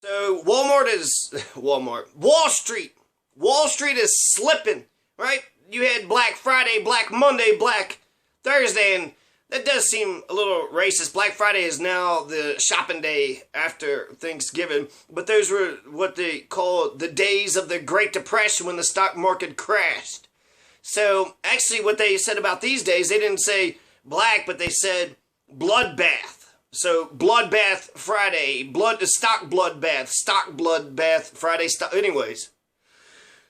So Wall Street. Wall Street is slipping, right? You had Black Friday, Black Monday, Black Thursday, and that does seem a little racist. Black Friday is now the shopping day after Thanksgiving, but those were what they call the days of the Great Depression when the stock market crashed. So actually what they said about these days, they didn't say black, but they said bloodbath. So Bloodbath Friday, stock bloodbath Friday, anyways.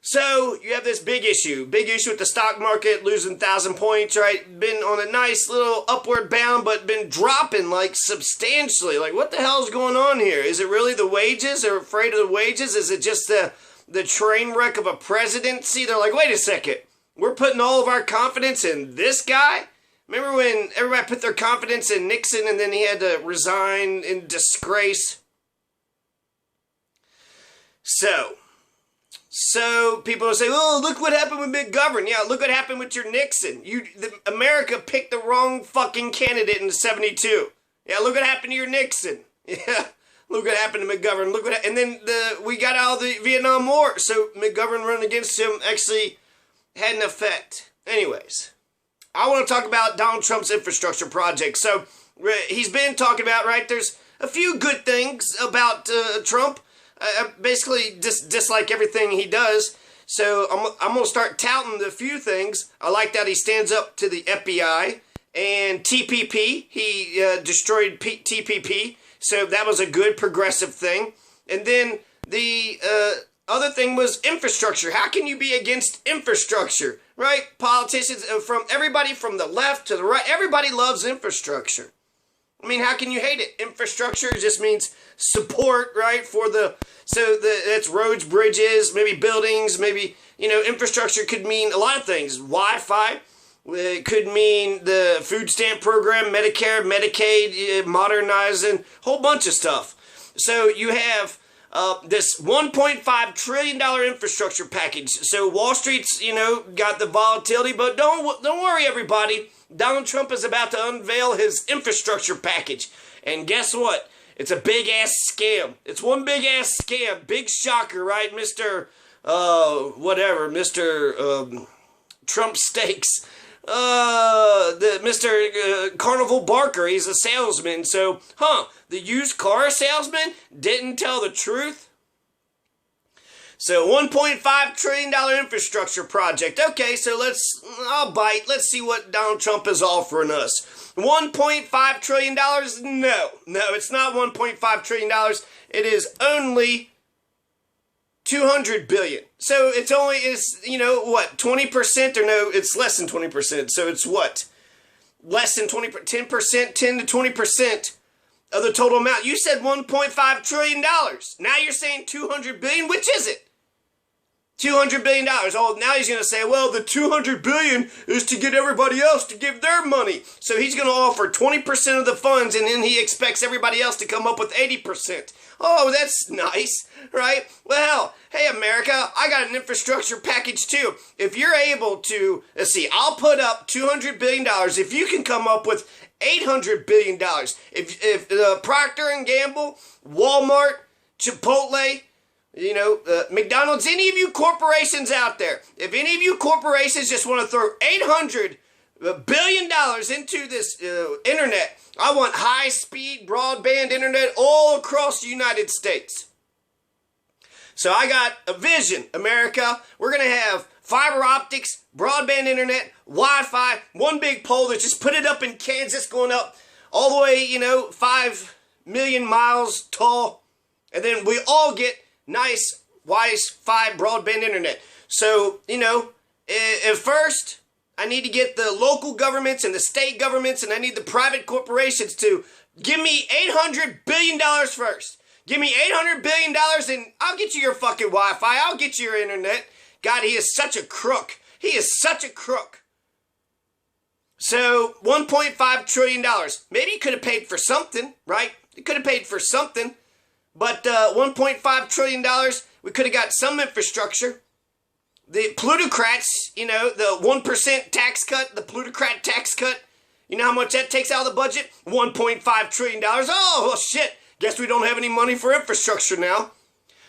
So you have this big issue with the stock market losing 1,000 points, right? Been on a nice little upward bound, but been dropping like substantially. Like what the hell's going on here? Is it really the wages? They're afraid of the wages? Is it just the train wreck of a presidency? They're like, wait a second, we're putting all of our confidence in this guy? Remember when everybody put their confidence in Nixon and then he had to resign in disgrace? So people will say, oh, look what happened with McGovern. Yeah, look what happened with your Nixon. America picked the wrong fucking candidate in 72. Yeah, look what happened to your Nixon. Yeah, look what happened to McGovern. And then we got out of the Vietnam War. So McGovern running against him actually had an effect. Anyways, I want to talk about Donald Trump's infrastructure project. So he's been talking about, right, there's a few good things about Trump. I basically dislike everything he does. So I'm going to start touting the few things. I like that he stands up to the FBI and TPP. He destroyed TPP. So that was a good progressive thing. And then the other thing was infrastructure. How can you be against infrastructure? Right? Politicians, from everybody from the left to the right, everybody loves infrastructure. I mean, how can you hate it? Infrastructure just means support, right? That's roads, bridges, maybe buildings, maybe, infrastructure could mean a lot of things. Wi-Fi, it could mean the food stamp program, Medicare, Medicaid, modernizing, whole bunch of stuff. So you have this $1.5 trillion infrastructure package. So Wall Street's, got the volatility, but don't worry, everybody. Donald Trump is about to unveil his infrastructure package. And guess what? It's a big-ass scam. It's one big-ass scam. Big shocker, right? Mr. Trump Steaks. Mr. Carnival Barker, he's a salesman. So, the used car salesman didn't tell the truth? So, $1.5 trillion infrastructure project. Okay, so I'll bite. Let's see what Donald Trump is offering us. $1.5 trillion? No, it's not $1.5 trillion. It is only $200 billion. So it's only, 20%? Or no, it's less than 20%. So it's what? Less than 20%, 10%, 10 to 20% of the total amount. You said $1.5 trillion. Now you're saying $200 billion? Which is it? $200 billion. Oh, now he's going to say, well, the $200 billion is to get everybody else to give their money. So he's going to offer 20% of the funds, and then he expects everybody else to come up with 80%. Oh, that's nice, right? Well, hey, America, I got an infrastructure package too. If you're able to, I'll put up $200 billion if you can come up with $800 billion. If Procter & Gamble, Walmart, Chipotle, McDonald's, any of you corporations out there, if any of you corporations just want to throw $800 billion into this internet, I want high-speed broadband internet all across the United States. So I got a vision, America. We're going to have fiber optics, broadband internet, Wi-Fi, one big pole that just put it up in Kansas going up all the way, 5 million miles tall. And then we all get nice Wi-Fi broadband internet. So, at first, I need to get the local governments and the state governments, and I need the private corporations to give me $800 billion first. Give me $800 billion and I'll get you your fucking Wi-Fi. I'll get you your internet. God, he is such a crook. He is such a crook. So, $1.5 trillion. Maybe he could have paid for something, right? He could have paid for something. But $1.5 trillion, we could have got some infrastructure. The plutocrats, the 1% tax cut, the plutocrat tax cut, you know how much that takes out of the budget? $1.5 trillion. Oh, well, shit. Guess we don't have any money for infrastructure now.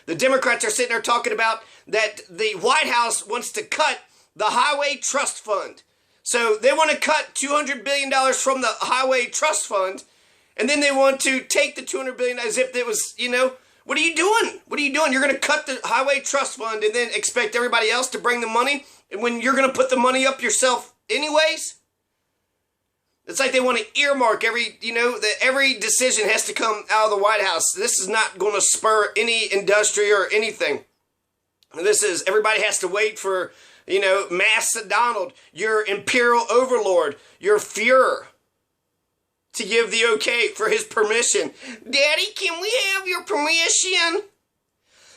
The Democrats are sitting there talking about that the White House wants to cut the Highway Trust Fund. So they want to cut $200 billion from the Highway Trust Fund, and then they want to take the $200 billion as if it was, what are you doing? What are you doing? You're going to cut the Highway Trust Fund and then expect everybody else to bring the money when you're going to put the money up yourself anyways? It's like they want to earmark that every decision has to come out of the White House. This is not going to spur any industry or anything. Everybody has to wait for, Massa Donald, your Imperial Overlord, your Fuhrer, to give the okay for his permission. Daddy, can we have your permission?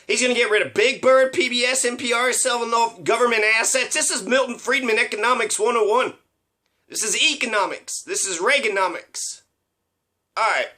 He's going to get rid of Big Bird, PBS, NPR, selling off government assets. This is Milton Friedman Economics 101. This is economics. This is Reaganomics. All right.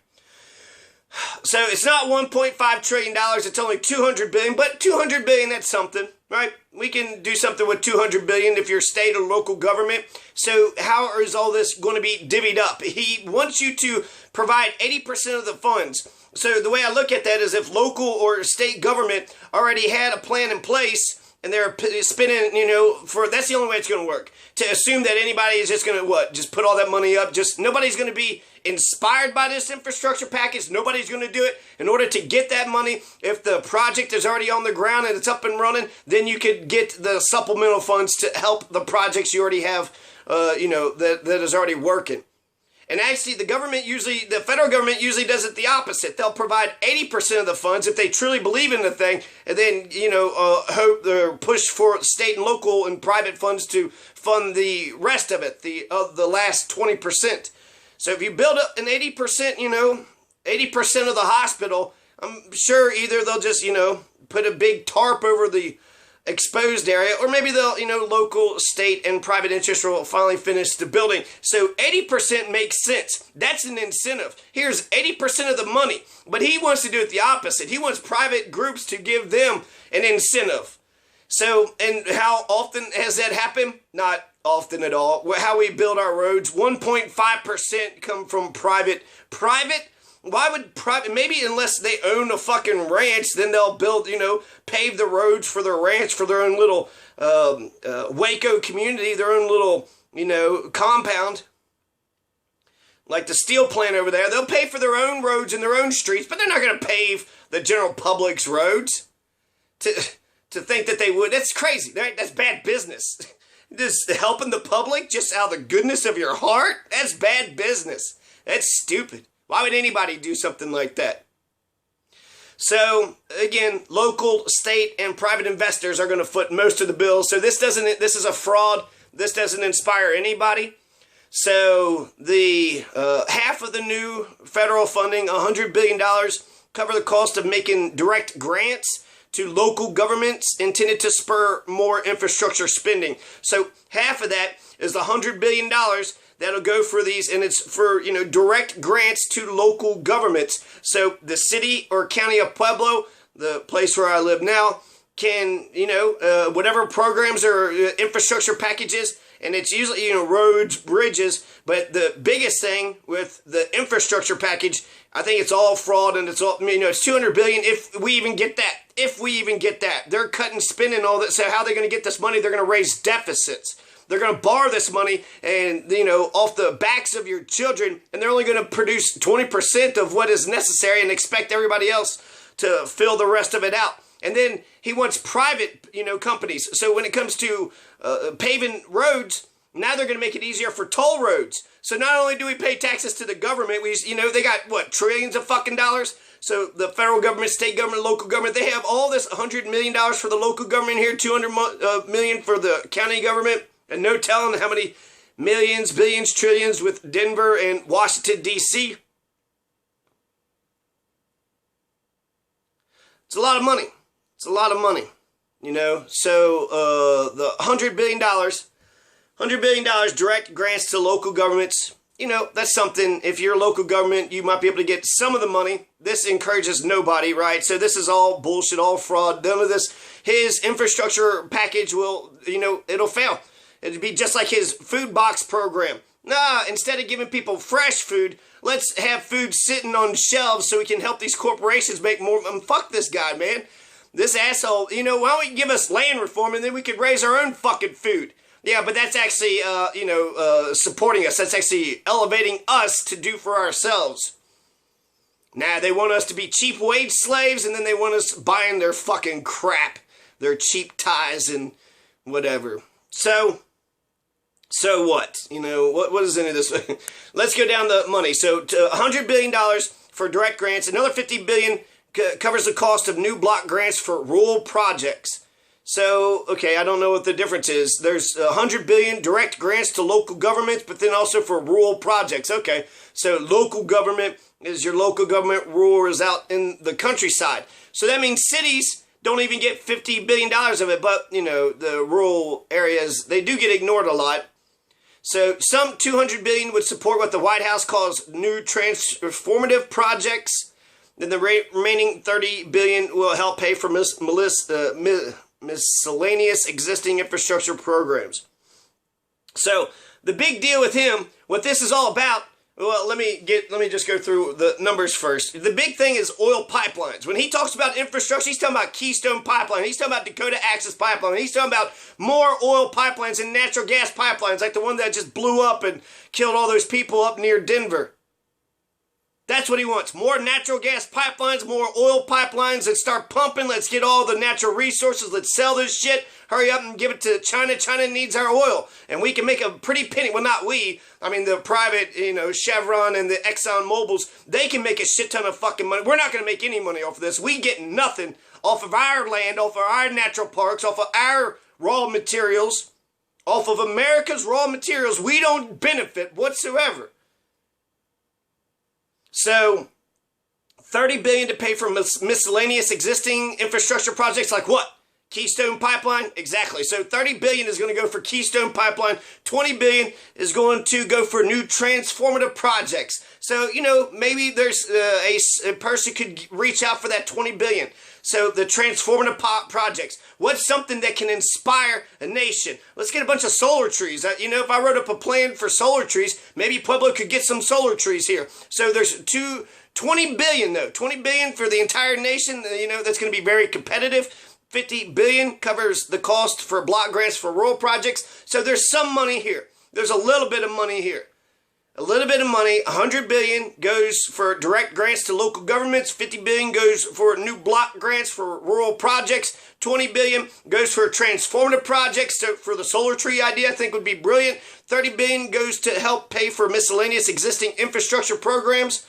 So it's not $1.5 trillion. It's only $200 billion. But $200 billion, that's something, right? We can do something with $200 billion if you're state or local government. So how is all this going to be divvied up? He wants you to provide 80% of the funds. So the way I look at that is if local or state government already had a plan in place, and they're spending, that's the only way it's going to work. To assume that anybody is just going to, just put all that money up. Nobody's going to be inspired by this infrastructure package. Nobody's going to do it. In order to get that money, if the project is already on the ground and it's up and running, then you could get the supplemental funds to help the projects you already have, that is already working. And actually, the federal government usually does it the opposite. They'll provide 80% of the funds if they truly believe in the thing, and then, hope or push for state and local and private funds to fund the rest of it, the last 20%. So if you build up an 80%, 80% of the hospital, I'm sure either they'll just, put a big tarp over the exposed area, or maybe they'll, local, state, and private interest will finally finish the building. So 80% makes sense. That's an incentive. Here's 80% of the money, but he wants to do it the opposite. He wants private groups to give them an incentive. So, and how often has that happened? Not often at all. How we build our roads, 1.5% come from private. Why would private, maybe unless they own a fucking ranch, then they'll build, pave the roads for their ranch, for their own little Waco community, their own little, compound. Like the steel plant over there, they'll pay for their own roads and their own streets, but they're not going to pave the general public's roads. To think that they would, that's crazy, right? That's bad business. Just helping the public just out of the goodness of your heart, that's bad business. That's stupid. Why would anybody do something like that? So, again, local, state, and private investors are going to foot most of the bill. So this is a fraud. This doesn't inspire anybody. So the half of the new federal funding, $100 billion, cover the cost of making direct grants to local governments intended to spur more infrastructure spending. So half of that is the $100 billion that'll go for these, and it's for, direct grants to local governments. So the city or county of Pueblo, the place where I live now, can, whatever programs or infrastructure packages, and it's usually, roads, bridges, but the biggest thing with the infrastructure package, I think it's all fraud, and it's all, it's $200 billion if we even get that. If we even get that. They're cutting, spending all that. So how are they going to get this money? They're going to raise deficits. They're going to borrow this money and, off the backs of your children, and they're only going to produce 20% of what is necessary and expect everybody else to fill the rest of it out. And then he wants private, companies. So when it comes to paving roads, now they're going to make it easier for toll roads. So not only do we pay taxes to the government, they got, trillions of fucking dollars. So the federal government, state government, local government, they have all this $100 million for the local government here, $200 million for the county government, and no telling how many millions, billions, trillions with Denver and Washington, D.C. It's a lot of money. It's a lot of money, So the $100 billion direct grants to local governments, that's something. If you're a local government, you might be able to get some of the money. This encourages nobody, right? So this is all bullshit, all fraud. None of this. His infrastructure package will, it'll fail. It'd be just like his food box program. Nah, instead of giving people fresh food, let's have food sitting on shelves so we can help these corporations make more. Fuck this guy, man. This asshole, why don't we give us land reform and then we could raise our own fucking food? Yeah, but that's actually, supporting us. That's actually elevating us to do for ourselves. Nah, they want us to be cheap wage slaves, and then they want us buying their fucking crap. Their cheap ties and whatever. So what? What is into this? Let's go down the money. So $100 billion for direct grants. Another $50 billion covers the cost of new block grants for rural projects. So, okay, I don't know what the difference is. There's $100 billion direct grants to local governments, but then also for rural projects. Okay, so local government is your local government, rural is out in the countryside. So that means cities don't even get $50 billion of it, but, the rural areas, they do get ignored a lot. So some $200 billion would support what the White House calls new transformative projects. Then the remaining $30 billion will help pay for miscellaneous existing infrastructure programs. So the big deal with him, what this is all about, well, let me just go through the numbers first. The big thing is oil pipelines. When he talks about infrastructure, he's talking about Keystone Pipeline. He's talking about Dakota Access Pipeline. He's talking about more oil pipelines and natural gas pipelines, like the one that just blew up and killed all those people up near Denver. That's what he wants. More natural gas pipelines, more oil pipelines. Let's start pumping. Let's get all the natural resources. Let's sell this shit. Hurry up and give it to China. China needs our oil. And we can make a pretty penny. Well, not we. I mean, the private, Chevron and the Exxon-Mobiles, they can make a shit ton of fucking money. We're not going to make any money off of this. We get nothing off of our land, off of our natural parks, off of our raw materials, off of America's raw materials. We don't benefit whatsoever. So, $30 billion to pay for miscellaneous existing infrastructure projects like what? Keystone Pipeline? Exactly. So $30 billion is going to go for Keystone Pipeline. $20 billion is going to go for new transformative projects. So, maybe there's a person could reach out for that $20 billion. So the transformative projects. What's something that can inspire a nation? Let's get a bunch of solar trees. If I wrote up a plan for solar trees, maybe Pueblo could get some solar trees here. So there's $20 billion though. $20 billion for the entire nation. That's going to be very competitive. $50 billion covers the cost for block grants for rural projects. So there's some money here. There's a little bit of money here. A little bit of money. $100 billion goes for direct grants to local governments. $50 billion goes for new block grants for rural projects. $20 billion goes for transformative projects. So for the solar tree idea, I think would be brilliant. $30 billion goes to help pay for miscellaneous existing infrastructure programs.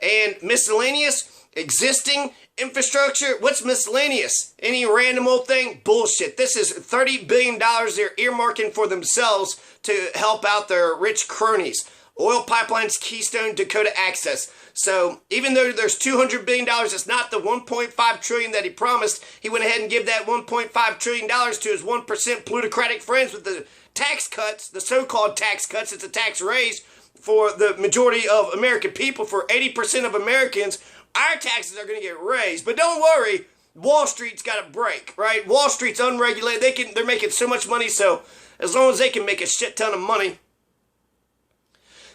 And miscellaneous existing infrastructure, what's miscellaneous? Any random old thing? Bullshit. This is $30 billion they're earmarking for themselves to help out their rich cronies. Oil pipelines, Keystone, Dakota Access. So even though there's $200 billion, it's not the $1.5 trillion that he promised. He went ahead and gave that $1.5 trillion to his 1% plutocratic friends with the tax cuts, the so-called tax cuts. It's a tax raise for the majority of American people. For 80% of Americans, our taxes are going to get raised. But don't worry, Wall Street's got a break, right? Wall Street's unregulated. They're making so much money, so as long as they can make a shit ton of money.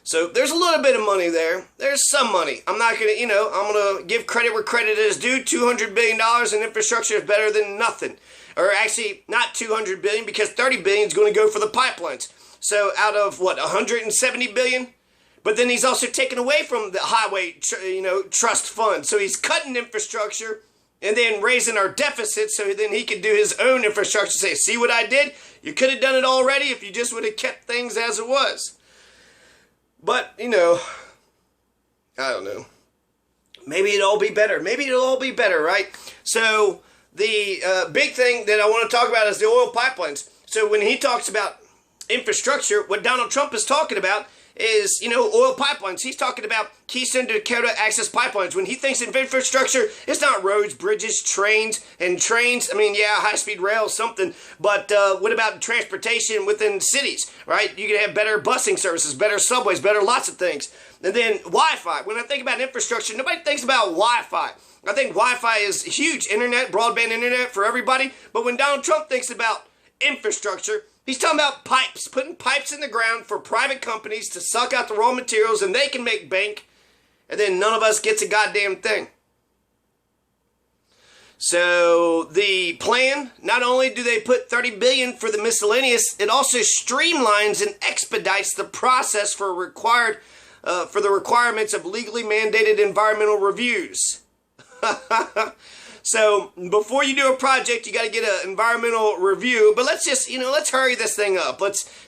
So there's a little bit of money there. There's some money. I'm not going to, I'm going to give credit where credit is due. $200 billion in infrastructure is better than nothing. Or actually, not $200 billion because $30 billion is going to go for the pipelines. So out of, $170 billion? But then he's also taken away from the highway, trust fund. So he's cutting infrastructure and then raising our deficit so then he can do his own infrastructure. Say, see what I did? You could have done it already if you just would have kept things as it was. But, I don't know. Maybe it'll all be better. Maybe it'll all be better, right? So, the big thing that I want to talk about is the oil pipelines. So, when he talks about infrastructure, what Donald Trump is talking about is, oil pipelines. He's talking about Keystone Dakota Access pipelines. When he thinks of infrastructure, it's not roads, bridges, trains. I mean, yeah, high-speed rail, something. But what about transportation within cities, right? You can have better busing services, better subways, better lots of things. And then Wi-Fi. When I think about infrastructure, nobody thinks about Wi-Fi. I think Wi-Fi is huge. Internet, broadband internet for everybody. But when Donald Trump thinks about infrastructure, He's talking about pipes, putting pipes in the ground for private companies to suck out the raw materials and they can make bank, and then none of us gets a goddamn thing. So the plan, not only do they put $30 billion for the miscellaneous, it also streamlines and expedites the process for the requirements of legally mandated environmental reviews. So before you do a project, you got to get an environmental review. But let's just, let's hurry this thing up.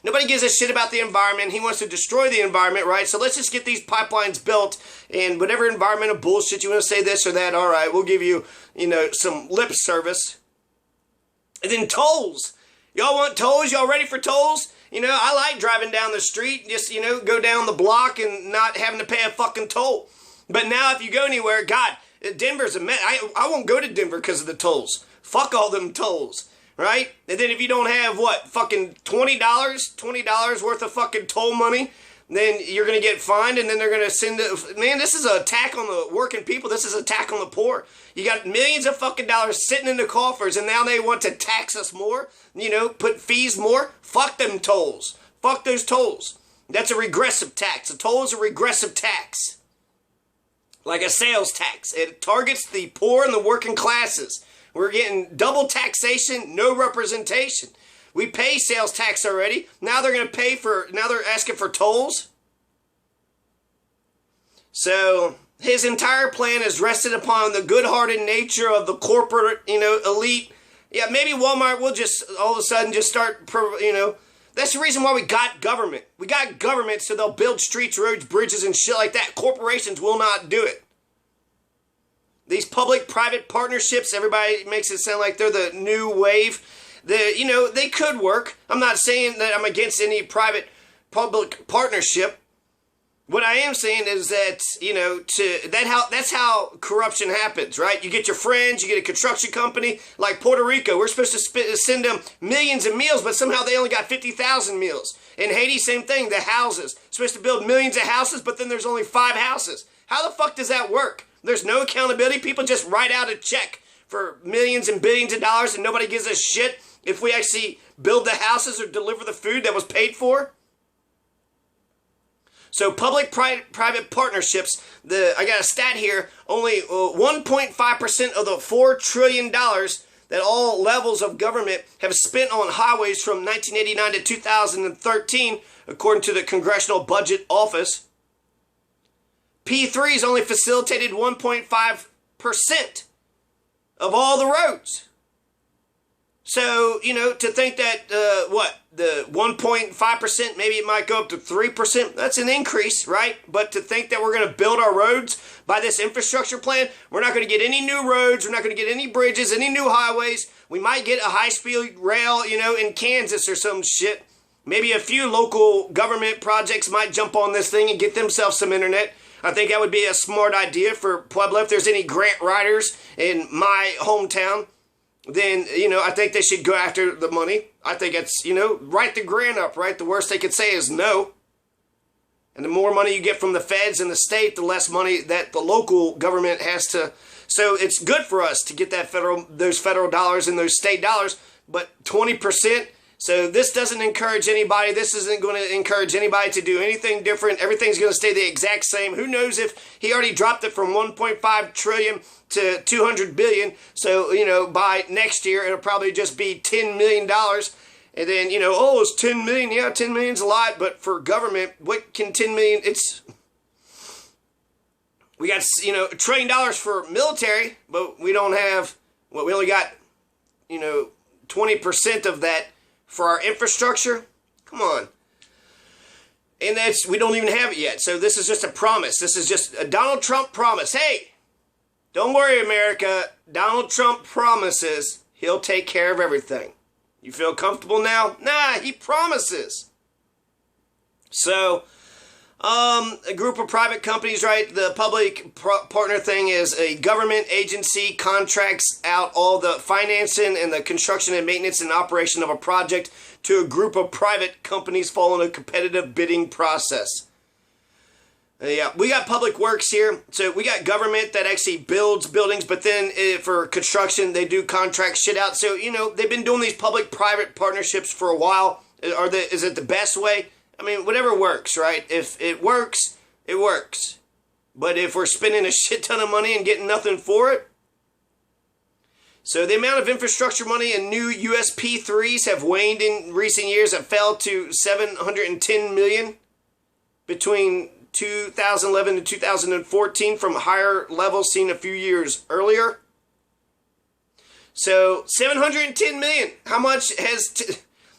Nobody gives a shit about the environment. He wants to destroy the environment, right? So let's just get these pipelines built, and whatever environmental bullshit you want to say this or that, all right, we'll give you, some lip service. And then tolls. Y'all want tolls? Y'all ready for tolls? I like driving down the street, just, go down the block and not having to pay a fucking toll. But now if you go anywhere, God, Denver's a mess. I won't go to Denver because of the tolls. Fuck all them tolls, right? And then if you don't have, fucking $20 worth of fucking toll money, then you're going to get fined, and then they're going to send it. Man, this is an attack on the working people. This is an attack on the poor. You got millions of fucking dollars sitting in the coffers, and now they want to tax us more, put fees more. Fuck them tolls. Fuck those tolls. That's a regressive tax. A toll is a regressive tax. Like a sales tax. It targets the poor and the working classes. We're getting double taxation, no representation. We pay sales tax already. Now they're going to now they're asking for tolls. So his entire plan is rested upon the good-hearted nature of the corporate, elite. Yeah, maybe Walmart will just all of a sudden just start, That's the reason why we got government. We got government so they'll build streets, roads, bridges, and shit like that. Corporations will not do it. These public-private partnerships, everybody makes it sound like they're the new wave. They could work. I'm not saying that I'm against any private-public partnership. What I am saying is that, that's how corruption happens, right? You get your friends, you get a construction company like Puerto Rico. We're supposed to send them millions of meals, but somehow they only got 50,000 meals. In Haiti, same thing, the houses. Supposed to build millions of houses, but then there's only 5 houses. How the fuck does that work? There's no accountability. People just write out a check for millions and billions of dollars, and nobody gives a shit if we actually build the houses or deliver the food that was paid for. So public-private partnerships, I got a stat here, only 1.5% of the $4 trillion that all levels of government have spent on highways from 1989 to 2013, according to the Congressional Budget Office. P3's only facilitated 1.5% of all the roads. So, to think that, the 1.5%, maybe it might go up to 3%, that's an increase, right? But to think that we're going to build our roads by this infrastructure plan, we're not going to get any new roads, we're not going to get any bridges, any new highways. We might get a high-speed rail, in Kansas or some shit. Maybe a few local government projects might jump on this thing and get themselves some internet. I think that would be a smart idea for Puebla. If there's any grant writers in my hometown, then, I think they should go after the money. I think it's, write the grant up, right? The worst they could say is no. And the more money you get from the feds and the state, the less money that the local government has to. So it's good for us to get those federal dollars and those state dollars, but 20%. So this doesn't encourage anybody. This isn't going to encourage anybody to do anything different. Everything's going to stay the exact same. Who knows if he already dropped it from 1.5 trillion to 200 billion. So, by next year, it'll probably just be $10 million. And then, it's 10 million. Yeah, 10 million's a lot. But for government, what can 10 million? We got, $1 trillion for military, but we don't have, we only got, 20% of that for our infrastructure. Come on. And we don't even have it yet. So this is just a promise. This is just a Donald Trump promise. Hey, don't worry, America. Donald Trump promises he'll take care of everything. You feel comfortable now? Nah, he promises. So, a group of private companies, right? The public partner thing is a government agency contracts out all the financing and the construction and maintenance and operation of a project to a group of private companies following a competitive bidding process. Yeah, we got public works here. So we got government that actually builds buildings, but then for construction, they do contract shit out. So, they've been doing these public-private partnerships for a while. Is it the best way? I mean, whatever works, right? If it works, it works. But if we're spending a shit ton of money and getting nothing for it. So the amount of infrastructure money and new US P3s have waned in recent years. It fell to 710 million between 2011 and 2014 from higher levels seen a few years earlier. So 710 million. How much has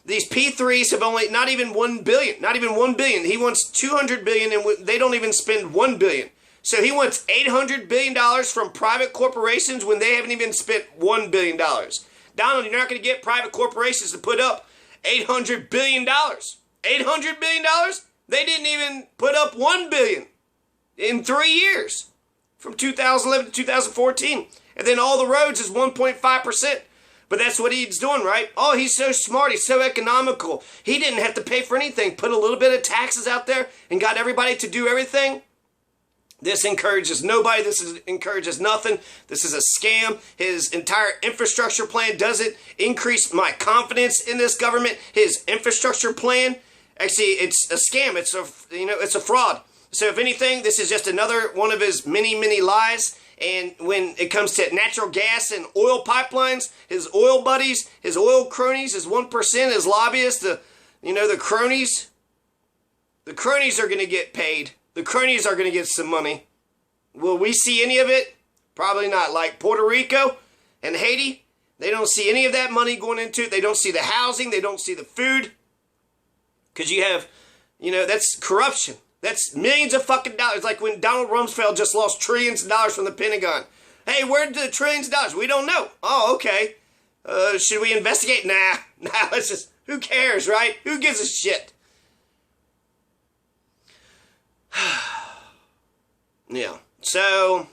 these P3s have only not even 1 billion? Not even 1 billion. He wants 200 billion and they don't even spend 1 billion. So he wants $800 billion from private corporations when they haven't even spent $1 billion. Donald, you're not going to get private corporations to put up $800 billion. $800 billion? They didn't even put up $1 billion in 3 years, from 2011 to 2014. And then all the roads is 1.5%. But that's what he's doing, right? Oh, he's so smart. He's so economical. He didn't have to pay for anything. Put a little bit of taxes out there and got everybody to do everything. This encourages nobody. Encourages nothing. This is a scam. His entire infrastructure plan doesn't increase my confidence in this government. His infrastructure plan, actually, it's a scam. It's a fraud. So if anything, this is just another one of his many, many lies. And when it comes to natural gas and oil pipelines, his oil buddies, his oil cronies, his 1%, his lobbyists, the cronies. The cronies are going to get paid. The cronies are going to get some money. Will we see any of it? Probably not. Like Puerto Rico and Haiti, they don't see any of that money going into it. They don't see the housing. They don't see the food. Because you have, that's corruption. That's millions of fucking dollars. Like when Donald Rumsfeld just lost trillions of dollars from the Pentagon. Hey, where did the trillions of dollars? We don't know. Oh, okay. Should we investigate? Nah. It's just, who cares, right? Who gives a shit? Yeah. So,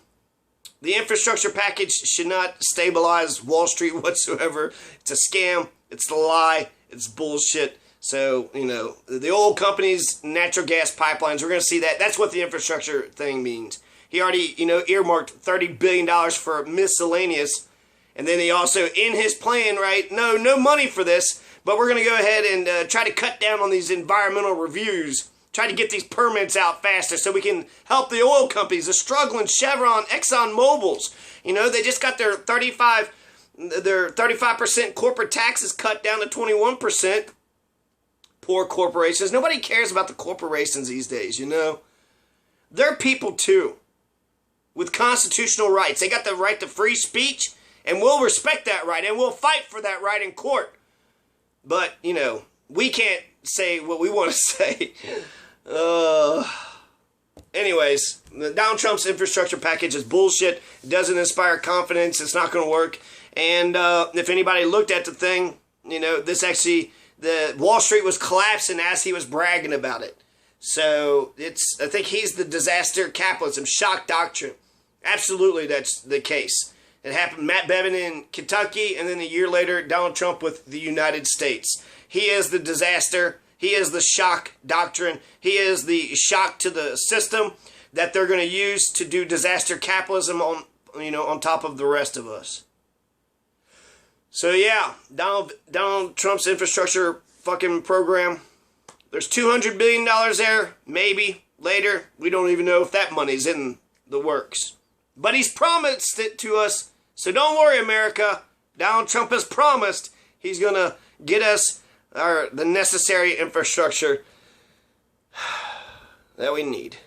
the infrastructure package should not stabilize Wall Street whatsoever. It's a scam. It's a lie. It's bullshit. So, the oil companies, natural gas pipelines, we're going to see that. That's what the infrastructure thing means. He already, earmarked $30 billion for miscellaneous. And then he also, in his plan, right, no money for this, but we're going to go ahead and try to cut down on these environmental reviews. Try to get these permits out faster so we can help the oil companies, the struggling Chevron Exxon-Mobiles. They just got their 35% corporate taxes cut down to 21%. Poor corporations. Nobody cares about the corporations these days, They're people too, with constitutional rights. They got the right to free speech, and we'll respect that right, and we'll fight for that right in court. But, we can't say what we want to say. Anyways, Donald Trump's infrastructure package is bullshit. It doesn't inspire confidence. It's not going to work. And if anybody looked at the thing, the Wall Street was collapsing as he was bragging about it. So I think he's the disaster capitalism, shock doctrine. Absolutely, that's the case. It happened, Matt Bevin in Kentucky, and then a year later, Donald Trump with the United States. He is the disaster. He is the shock doctrine. He is the shock to the system that they're going to use to do disaster capitalism on top of the rest of us. So yeah, Donald Trump's infrastructure fucking program. There's $200 billion there, maybe, later. We don't even know if that money's in the works. But he's promised it to us, so don't worry, America. Donald Trump has promised he's going to get us the necessary infrastructure that we need.